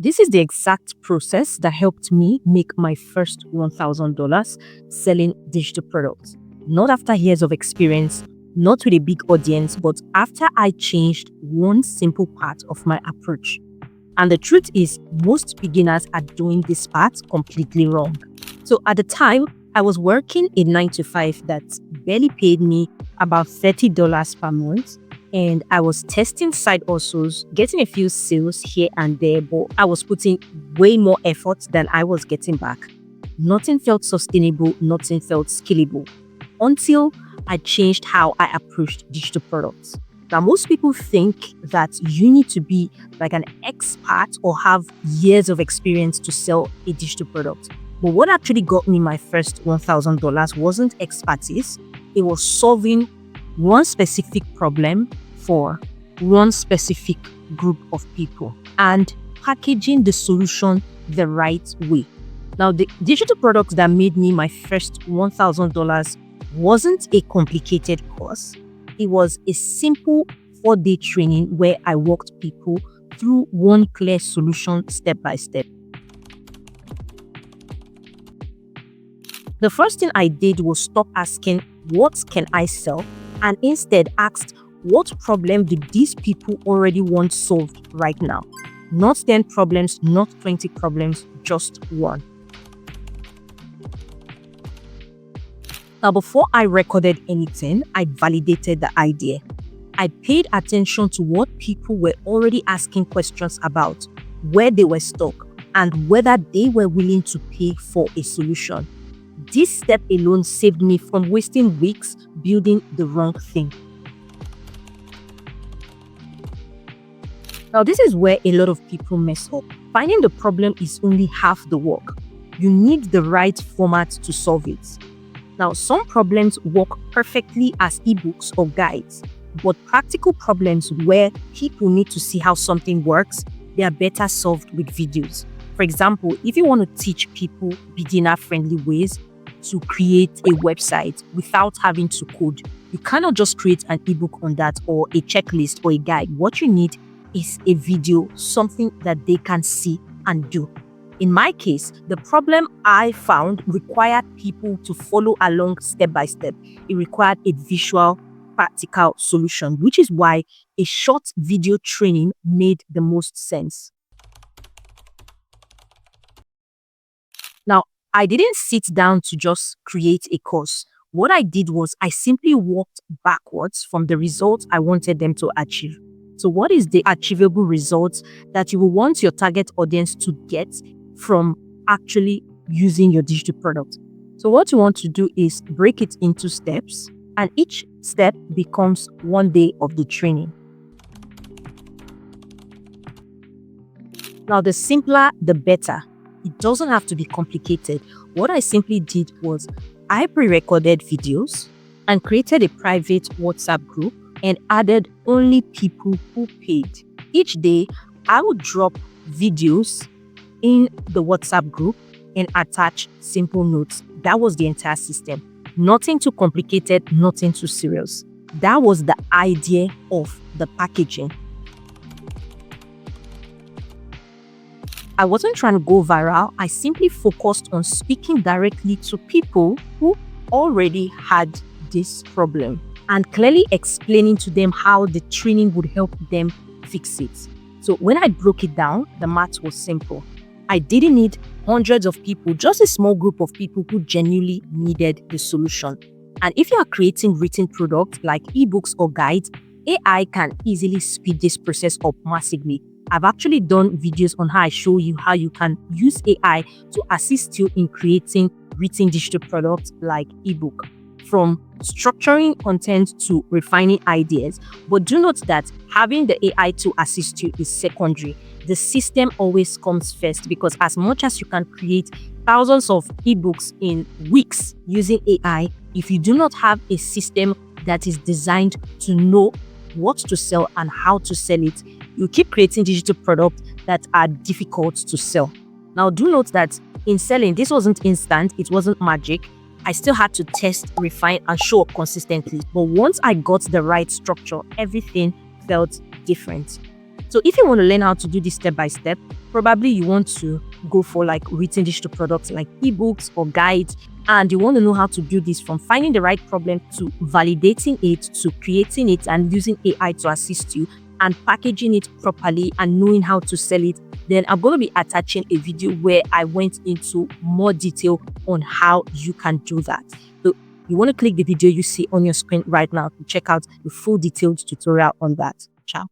This is the exact process that helped me make my first $1,000 selling digital products. Not after years of experience, not with a big audience, but after I changed one simple part of my approach. And the truth is, most beginners are doing this part completely wrong. So at the time, I was working a 9 to 5 that barely paid me about $30 per month. And I was testing side hustles, getting a few sales here and there, but I was putting way more effort than I was getting back. Nothing felt sustainable, nothing felt scalable until I changed how I approached digital products. Now, most people think that you need to be like an expert or have years of experience to sell a digital product. But what actually got me my first $1,000 wasn't expertise, it was solving one specific problem for one specific group of people and packaging the solution the right way. Now, the digital product that made me my first $1,000 wasn't a complicated course. It was a simple 4-day training where I walked people through one clear solution step by step. The first thing I did was stop asking, what can I sell? And instead asked, what problem do these people already want solved right now? Not 10 problems, not 20 problems, just one. Now, before I recorded anything, I validated the idea. I paid attention to what people were already asking questions about, where they were stuck, and whether they were willing to pay for a solution. This step alone saved me from wasting weeks building the wrong thing. Now, this is where a lot of people mess up. Finding the problem is only half the work. You need the right format to solve it. Now, some problems work perfectly as ebooks or guides, but practical problems where people need to see how something works, they are better solved with videos. For example, if you want to teach people beginner-friendly ways to create a website without having to code, you cannot just create an ebook on that or a checklist or a guide. What you need is a video, something that they can see and do. In my case, the problem I found required people to follow along step by step. It required a visual, practical solution, which is why a short video training made the most sense. Now, I didn't sit down to just create a course. What I did was I simply walked backwards from the results I wanted them to achieve. So what is the achievable results that you will want your target audience to get from actually using your digital product? So what you want to do is break it into steps, and each step becomes one day of the training. Now, the simpler, the better. It doesn't have to be complicated. What I simply did was I pre-recorded videos and created a private WhatsApp group and added only people who paid. Each day, I would drop videos in the WhatsApp group and attach simple notes. That was the entire system. Nothing too complicated, nothing too serious. That was the idea of the packaging. I wasn't trying to go viral. I simply focused on speaking directly to people who already had this problem and clearly explaining to them how the training would help them fix it. So when I broke it down, the math was simple. I didn't need hundreds of people, just a small group of people who genuinely needed the solution. And if you are creating written products like ebooks or guides, AI can easily speed this process up massively. I've actually done videos on how I show you how you can use AI to assist you in creating written digital products like ebook, from structuring content to refining ideas. But do note that having the AI to assist you is secondary. The system always comes first, because as much as you can create thousands of ebooks in weeks using AI, if you do not have a system that is designed to know what to sell and how to sell it, you keep creating digital products that are difficult to sell. Now, do note that in selling, this wasn't instant, it wasn't magic. I still had to test, refine, and show up consistently. But once I got the right structure, everything felt different. So if you want to learn how to do this step by step, probably you want to go for like written digital products like ebooks or guides, and you want to know how to build this from finding the right problem to validating it to creating it and using AI to assist you and packaging it properly and knowing how to sell it. Then I'm going to be attaching a video where I went into more detail on how you can do that. So you want to click the video you see on your screen right now to check out the full detailed tutorial on that. Ciao.